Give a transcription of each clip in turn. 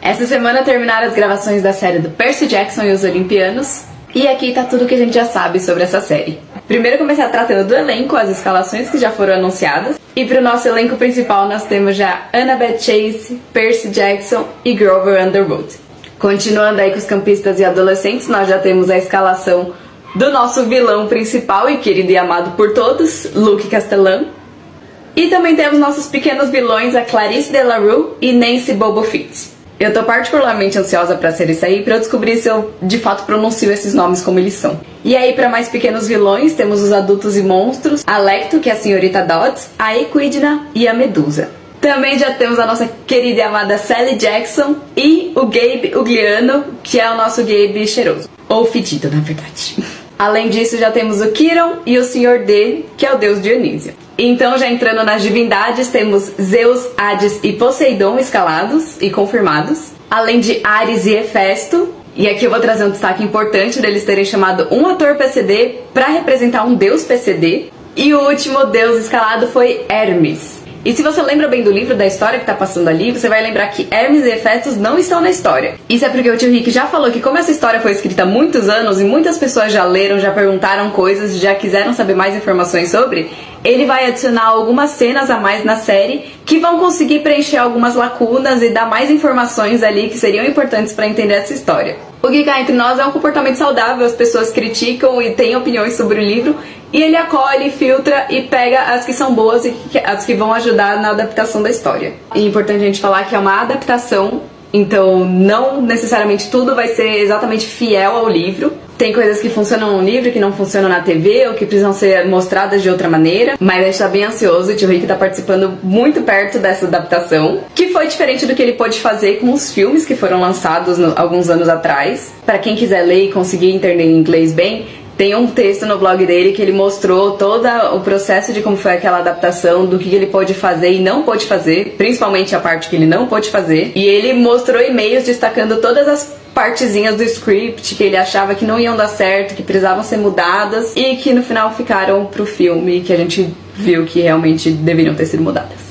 Essa semana terminaram as gravações da série do Percy Jackson e os Olimpianos, e aqui tá tudo que a gente já sabe sobre essa série. Primeiro começar tratando do elenco, as escalações que já foram anunciadas, e pro nosso elenco principal nós temos já Annabeth Chase, Percy Jackson e Grover Underwood. Continuando aí com os campistas e adolescentes, nós já temos a escalação do nosso vilão principal e querido e amado por todos, Luke Castellan. E também temos nossos pequenos vilões, a Clarice Delarue e Nancy Bobo Fett. Eu tô particularmente ansiosa pra ser isso aí, pra eu descobrir se eu de fato pronuncio esses nomes como eles são. E aí, pra mais pequenos vilões, temos os adultos e monstros, a Lecto, que é a senhorita Dodds, a Equidna e a Medusa. Também já temos a nossa querida e amada Sally Jackson e o Gabe Ugliano, que é o nosso Gabe cheiroso. Ou fedido, na verdade. Além disso, já temos o Chiron e o Senhor D, que é o deus Dionísio. Então, já entrando nas divindades, temos Zeus, Hades e Poseidon escalados e confirmados. Além de Ares e Hefesto. E aqui eu vou trazer um destaque importante deles terem chamado um ator PCD para representar um deus PCD. E o último deus escalado foi Hermes. E se você lembra bem do livro, da história que tá passando ali, você vai lembrar que Hermes e Hefesto não estão na história. Isso é porque o tio Rick já falou que como essa história foi escrita há muitos anos e muitas pessoas já leram, já perguntaram coisas, já quiseram saber mais informações sobre, ele vai adicionar algumas cenas a mais na série que vão conseguir preencher algumas lacunas e dar mais informações ali que seriam importantes para entender essa história. O que cá entre nós é um comportamento saudável, as pessoas criticam e têm opiniões sobre o livro, e ele acolhe, filtra e pega as que são boas e as que vão ajudar na adaptação da história. E é importante a gente falar que é uma adaptação, então não necessariamente tudo vai ser exatamente fiel ao livro. Tem coisas que funcionam no livro, que não funcionam na TV, ou que precisam ser mostradas de outra maneira. Mas a gente tá bem ansioso, o tio Rick tá participando muito perto dessa adaptação, que foi diferente do que ele pôde fazer com os filmes que foram lançados alguns anos atrás. Pra quem quiser ler e conseguir entender em inglês bem, tem um texto no blog dele que ele mostrou todo o processo de como foi aquela adaptação, do que ele pôde fazer e não pôde fazer, principalmente a parte que ele não pôde fazer. E ele mostrou e-mails destacando todas as partezinhas do script que ele achava que não iam dar certo, que precisavam ser mudadas e que no final ficaram pro filme, que a gente viu que realmente deveriam ter sido mudadas.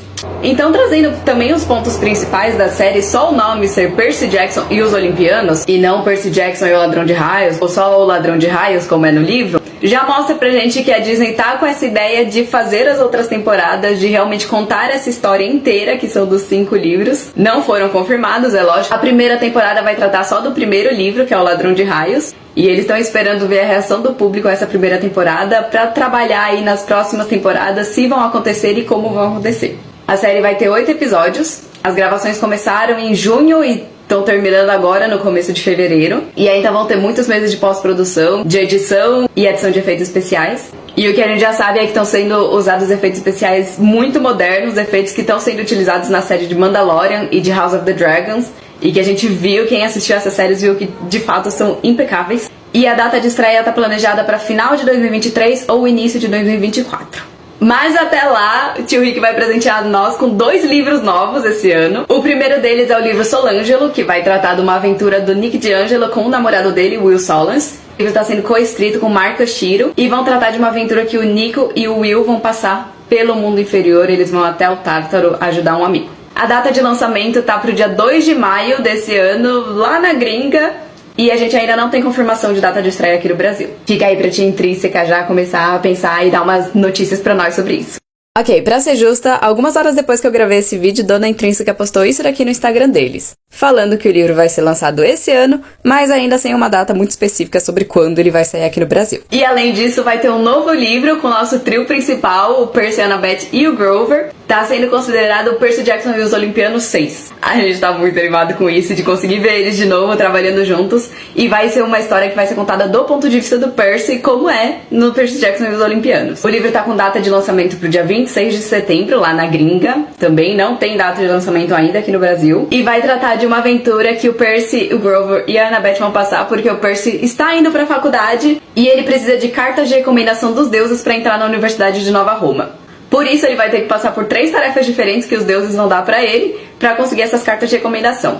Então, trazendo também os pontos principais da série, só o nome ser Percy Jackson e os Olimpianos, e não Percy Jackson e o Ladrão de Raios, ou só o Ladrão de Raios, como é no livro, já mostra pra gente que a Disney tá com essa ideia de fazer as outras temporadas, de realmente contar essa história inteira, que são dos 5 livros. Não foram confirmados, é lógico. A primeira temporada vai tratar só do primeiro livro, que é o Ladrão de Raios, e eles estão esperando ver a reação do público a essa primeira temporada pra trabalhar aí nas próximas temporadas se vão acontecer e como vão acontecer. A série vai ter 8 episódios, as gravações começaram em junho e estão terminando agora no começo de fevereiro. E ainda vão ter muitos meses de pós-produção, de edição e edição de efeitos especiais. E o que a gente já sabe é que estão sendo usados efeitos especiais muito modernos, efeitos que estão sendo utilizados na série de Mandalorian e de House of the Dragons. E que a gente viu, quem assistiu essas séries viu que de fato são impecáveis. E a data de estreia está planejada para final de 2023 ou início de 2024. Mas até lá, o tio Rick vai presentear nós com 2 livros novos esse ano. O primeiro deles é o livro Solângelo, que vai tratar de uma aventura do Nick D'Angelo com o namorado dele, Will Solans. O livro está sendo co-escrito com Mark Oshiro e vão tratar de uma aventura que o Nico e o Will vão passar pelo mundo inferior. Eles vão até o Tártaro ajudar um amigo. A data de lançamento tá pro dia 2 de maio desse ano, lá na gringa. E a gente ainda não tem confirmação de data de estreia aqui no Brasil. Fica aí pra tia Intrínseca já começar a pensar e dar umas notícias pra nós sobre isso. Ok, pra ser justa, algumas horas depois que eu gravei esse vídeo, Dona Intrínseca postou isso daqui no Instagram deles, falando que o livro vai ser lançado esse ano, mas ainda sem uma data muito específica sobre quando ele vai sair aqui no Brasil. E além disso, vai ter um novo livro com o nosso trio principal, o Percy, a Annabeth e o Grover. Tá sendo considerado o Percy Jackson e os Olimpianos 6. A gente tá muito animado com isso, de conseguir ver eles de novo trabalhando juntos. E vai ser uma história que vai ser contada do ponto de vista do Percy, como é no Percy Jackson e os Olimpianos. O livro tá com data de lançamento pro dia 26 de setembro, lá na gringa. Também não tem data de lançamento ainda aqui no Brasil. E vai tratar de uma aventura que o Percy, o Grover e a Annabeth vão passar, porque o Percy está indo pra faculdade e ele precisa de cartas de recomendação dos deuses pra entrar na Universidade de Nova Roma. Por isso ele vai ter que passar por 3 tarefas diferentes que os deuses vão dar pra ele pra conseguir essas cartas de recomendação.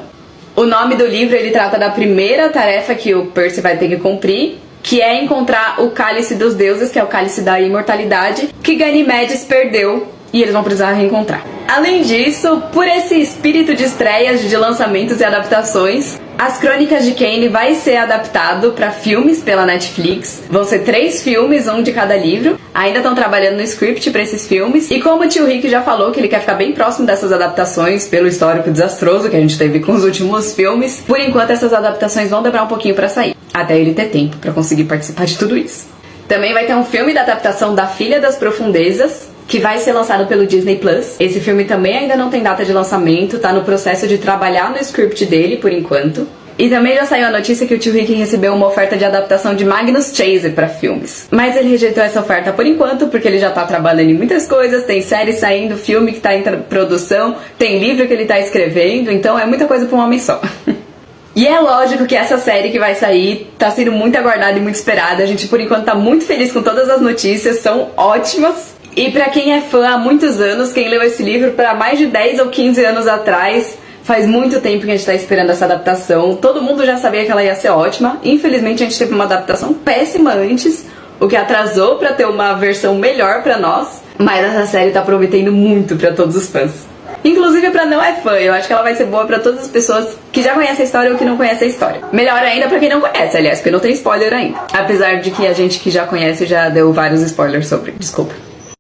O nome do livro, ele trata da primeira tarefa que o Percy vai ter que cumprir, que é encontrar o Cálice dos Deuses, que é o Cálice da Imortalidade, que Ganimedes perdeu e eles vão precisar reencontrar. Além disso, por esse espírito de estreias, de lançamentos e adaptações, As Crônicas de Kane vai ser adaptado para filmes pela Netflix. Vão ser 3 filmes, um de cada livro. Ainda estão trabalhando no script para esses filmes. E como o tio Rick já falou que ele quer ficar bem próximo dessas adaptações, pelo histórico desastroso que a gente teve com os últimos filmes, por enquanto essas adaptações vão demorar um pouquinho para sair, até ele ter tempo para conseguir participar de tudo isso. Também vai ter um filme da adaptação da Filha das Profundezas, que vai ser lançado pelo Disney Plus. Esse filme também ainda não tem data de lançamento, tá no processo de trabalhar no script dele por enquanto. E também já saiu a notícia que o tio Rick recebeu uma oferta de adaptação de Magnus Chase para filmes. Mas ele rejeitou essa oferta por enquanto, porque ele já tá trabalhando em muitas coisas, tem série saindo, filme que tá em produção, tem livro que ele tá escrevendo, então é muita coisa pra um homem só. E é lógico que essa série que vai sair tá sendo muito aguardada e muito esperada. A gente por enquanto tá muito feliz com todas as notícias, são ótimas. E pra quem é fã há muitos anos, quem leu esse livro para mais de 10 ou 15 anos atrás, faz muito tempo que a gente tá esperando essa adaptação. Todo mundo já sabia que ela ia ser ótima. Infelizmente a gente teve uma adaptação péssima antes, o que atrasou pra ter uma versão melhor pra nós. Mas essa série tá prometendo muito pra todos os fãs. Inclusive pra não é fã, eu acho que ela vai ser boa pra todas as pessoas que já conhecem a história ou que não conhecem a história. Melhor ainda pra quem não conhece, aliás, porque não tem spoiler ainda. Apesar de que a gente que já conhece já deu vários spoilers sobre. Desculpa.